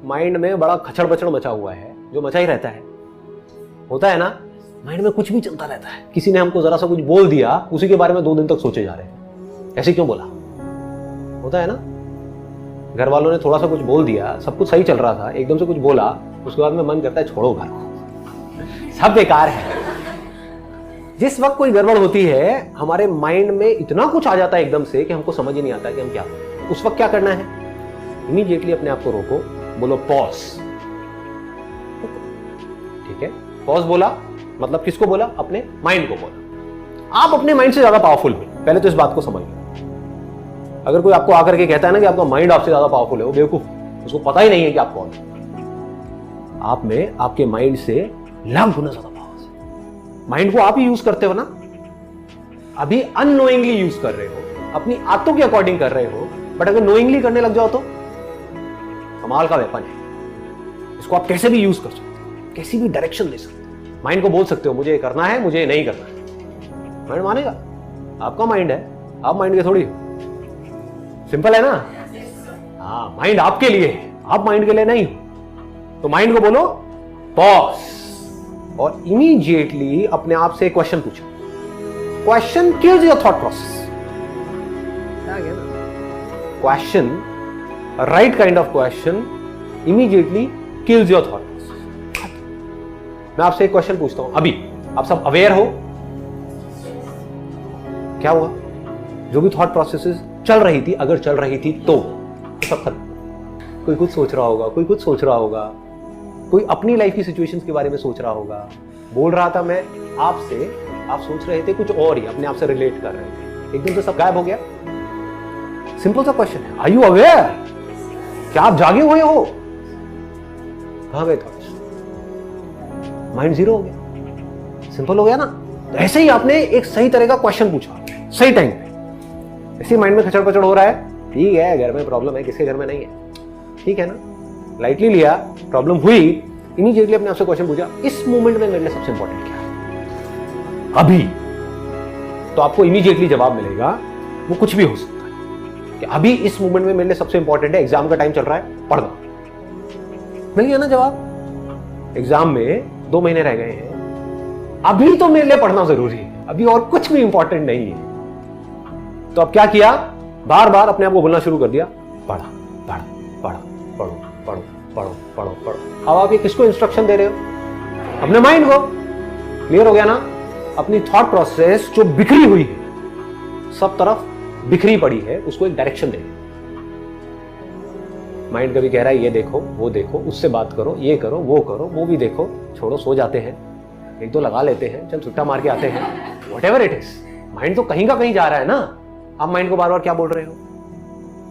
Mind में बड़ा खचड़ बचड़ मचा हुआ है, जो मचा ही रहता है, होता है ना, माइंड में कुछ भी चलता रहता है। किसी ने हमको जरा सा कुछ बोल दिया, उसी के बारे में 2 दिन तक सोचे जा रहे हैं, ऐसे क्यों बोला, होता है ना। घर वालों ने थोड़ा सा कुछ बोल दिया, सब कुछ सही चल रहा था, एकदम से कुछ बोला, उसके बाद में मन करता है छोड़ो घर को, सब बेकार है। जिस वक्त कोई गड़बड़ होती है, हमारे माइंड में इतना कुछ आ जाता है एकदम से कि हमको समझ ही नहीं आता कि हम क्या करें। उस वक्त क्या करना है, इमीडिएटली अपने आप को रोको, बोलो पॉज। ठीक है, पॉज बोला मतलब किसको बोला, अपने माइंड को बोला। आप अपने माइंड से ज्यादा पावरफुल हो, पहले तो इस बात को समझ लो। अगर कोई आपको आकर के कहता है ना कि आपका माइंड आपसे ज्यादा पावरफुल है, वो बेवकूफ, उसको पता ही नहीं है कि आप कौन है। आप में आपके माइंड से लाख गुना ज्यादा पावर है। माइंड को आप ही यूज करते हो ना, अभी अननोइंगली यूज कर रहे हो, अपनी आदतों के अकॉर्डिंग कर रहे हो, बट अगर नोइंगली करने लग जाओ तो कमाल का वेपन है। इसको आप कैसे भी यूज कर सकते हो, कैसी भी डायरेक्शन दे सकते हो। माइंड को बोल सकते हो मुझे ये करना है, मुझे ये नहीं करना है, माइंड मानेगा। आपका माइंड है, आप माइंड के थोड़ी हो। सिंपल है ना। हाँ, माइंड आपके लिए है, आप माइंड के लिए नहीं हो। तो माइंड को बोलो पॉज, और इमीडिएटली अपने आप से क्वेश्चन पूछो। Question kills your thought process. Question, right kind of question immediately kills your thought process. मैं आपसे एक क्वेश्चन पूछता हूं, अभी आप सब अवेयर हो, क्या हुआ, जो भी थॉट प्रोसेसेस चल रही थी, अगर चल रही थी तो सब खत्म। कोई कुछ सोच रहा होगा, कोई कुछ सोच रहा होगा, कोई अपनी लाइफ की सिचुएशंस के बारे में सोच रहा होगा। बोल रहा था मैं आपसे, आप सोच रहे थे कुछ और ही, अपने आप से रिलेट कर रहे थे, एकदम से सब गायब हो गया। सिंपल सा क्वेश्चन है, आर यू अवेयर? क्या आप जागे हुए हो? कहां गए थॉट्स? माइंड जीरो हो गया। सिंपल हो गया ना। तो ऐसे ही आपने एक सही तरह का क्वेश्चन पूछा सही टाइम पे। ऐसे माइंड में खचड़ पचड़ हो रहा है, ठीक है, घर में प्रॉब्लम है, किसके घर में नहीं है, ठीक है ना, लाइटली लिया, प्रॉब्लम हुई, इमीडिएटली अपने आपसे क्वेश्चन पूछा, इस मोमेंट में मेरे लिए सबसे इंपॉर्टेंट क्या है अभी। तो आपको इमीडिएटली जवाब मिलेगा, वो कुछ भी हो सकता है, कि अभी इस मोमेंट में मेरे लिए सबसे इंपॉर्टेंट है, एग्जाम का टाइम चल रहा है, पढ़ना। मिल गया ना जवाब। एग्जाम में 2 महीने रह गए हैं, अभी तो मेरे लिए पढ़ना जरूरी है, अभी और कुछ भी इंपॉर्टेंट नहीं है। तो अब क्या किया, बार बार अपने आप को बोलना शुरू कर दिया, पढ़ा पढ़ा पढ़ा पढ़ो पढ़ो पढ़ो पढ़ो पढ़ो। अब आप ये किसको इंस्ट्रक्शन दे रहे हो? अपने माइंड को। क्लियर हो गया ना। अपनी थॉट प्रोसेस जो बिखरी हुई है, सब तरफ बिखरी पड़ी है, उसको एक डायरेक्शन दे। माइंड कभी कह रहा है ये देखो, वो देखो, उससे बात करो, ये करो, वो भी देखो, छोड़ो, सो जाते हैं, 1-2 लगा लेते हैं, चल छुट्टा मार के आते हैं, व्हाटएवर इट इज। माइंड तो कहीं का कहीं जा रहा है ना। आप माइंड को बार बार क्या बोल रहे हो?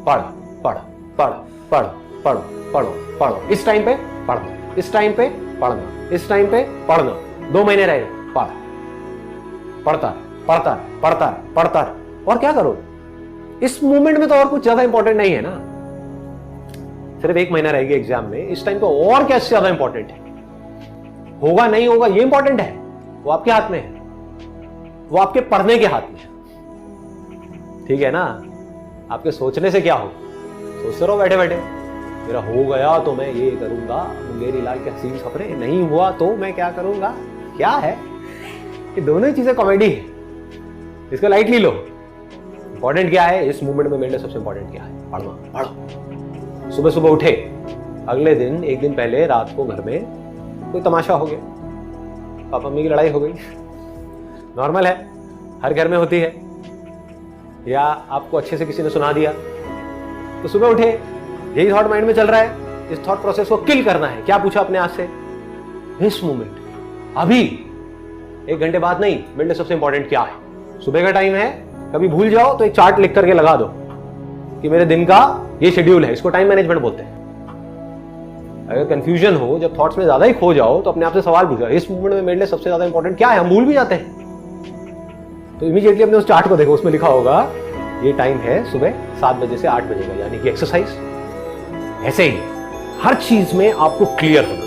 पढ़ पढ़ पढ़ पढ़ पढ़ो पढ़ो पढ़ो, इस टाइम पे पढ़ना, इस टाइम पे पढ़ना, इस टाइम पे पढ़ना। 2 महीने रह गए, पढ़, पढ़ता पढ़ता पढ़ता पढ़ता। और क्या करो इस मोमेंट में? तो और कुछ ज्यादा इंपॉर्टेंट नहीं है ना। सिर्फ 1 महीना रह गया एग्जाम में, इस टाइम तो और क्या ज्यादा इंपॉर्टेंट है? होगा नहीं होगा ये इंपॉर्टेंट है, वो आपके हाथ में है, वो आपके पढ़ने के हाथ में है। ठीक है ना। आपके सोचने से क्या हो, सोचते रहो बैठे बैठे, मेरा हो गया तो मैं ये करूंगा, मुंगेरी लाल के हसीन सपने, नहीं हुआ तो मैं क्या करूंगा। क्या है ये दोनों ही चीजें कॉमेडी है, इसको लाइटली लो। इंपॉर्टेंट क्या है इस मूवमेंट में? मेरे लिए सबसे इंपॉर्टेंट क्या है? पढ़ना। पढ़ो। सुबह सुबह उठे, अगले दिन 1 दिन पहले रात को घर में कोई तमाशा हो गया, पापा मम्मी की लड़ाई हो गई, नॉर्मल है, हर घर में होती है, या आपको अच्छे से किसी ने सुना दिया, तो सुबह उठे, यही थॉट माइंड में चल रहा है, इस थॉट प्रोसेस को किल करना है। क्या पूछा अपने आप से? इस मोमेंट, अभी, 1 घंटे बाद नहीं, मेरे लिए सबसे इंपॉर्टेंट क्या है? सुबह का टाइम है, कभी भूल जाओ तो एक चार्ट लिख करके लगा दो कि मेरे दिन का ये शेड्यूल है, इसको टाइम मैनेजमेंट बोलते हैं। अगर कंफ्यूजन हो, जब थॉट्स में ज्यादा ही खो जाओ, तो अपने आप से सवाल पूछो, इस मोमेंट में मेरे लिए सबसे ज्यादा इंपॉर्टेंट क्या है? हम भूल भी जाते हैं। तो इमीडिएटली अपने उस चार्ट को देखो, उसमें लिखा होगा ये टाइम है सुबह 7 बजे से 8 बजे का, यानी कि एक्सरसाइज। ऐसे ही हर चीज में आपको क्लियर होना।